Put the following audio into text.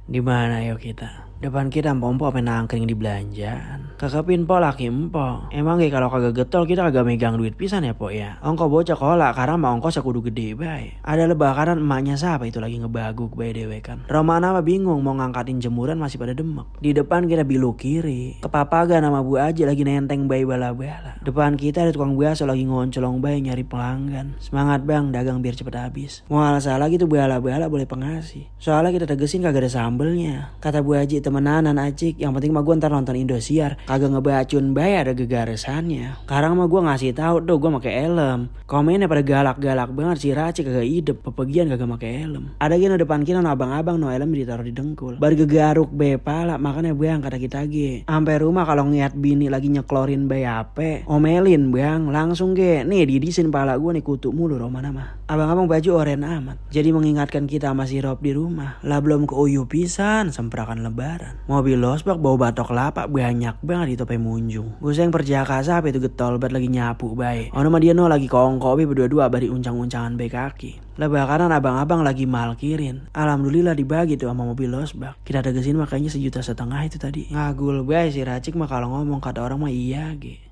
Di mana yuk kita? Depan kita empok apa nangkring di belanjaan. Kekepin po laki empok. Emang kalau kagak getol kita kagak megang duit pisan ya po ya. Ongko bocah kolak karena mah ongko sekudu gede bay. Ada lebakaran emaknya siapa itu lagi ngebaguk bay dewe kan. Romana mah bingung mau ngangkatin jemuran masih pada demek. Di depan kita bilu kiri. Kepapaga nama Bu Aji lagi nenteng bay bala-bala. Depan kita ada tukang bakso lagi ngoncolong bay nyari pelanggan. Semangat bang dagang biar cepet habis. Mual salah gitu bala-bala boleh pengasih. Soalnya kita tegesin kagak ada sambelnya. Kata Bu Aji temenanan acik, yang penting mah gue ntar nonton Indosiar kagak ngebacun bay ada gegarasannya. Sekarang mah gue ngasih tahu tuh gue pakai helm. Komennya pada galak-galak banget si Racik kagak idep, pepegian kagak pakai helm. Ada gini depan kita no abang-abang no helm ditaruh di dengkul. Bar gegaruk bay pala makanya bang kata kita ge. Sampai rumah kalau ngeliat bini lagi nyeklorin bay ape, omelin bang langsung ge. Nih didisin pala gue nih kutu mulu Romana mah. Abang-abang baju oren amat. Jadi mengingatkan kita masih Rob di rumah. Lah belum ke Uyu pisan semprakan lebaran. Mobil losbak bau batok kelapa banyak banget di tope munjung. Gue sayang perjaka apa itu getol bat lagi nyapu bae. Ono mah dia no lagi kongkopi berdua-dua bari uncang-uncangan bae kaki. Lebakaran abang-abang lagi malkirin. Alhamdulillah dibagi tuh sama mobil losbak. Kita tegesin makanya 1,5 juta itu tadi. Ngagul bae si Racik mah kalau ngomong kata orang mah iya ge.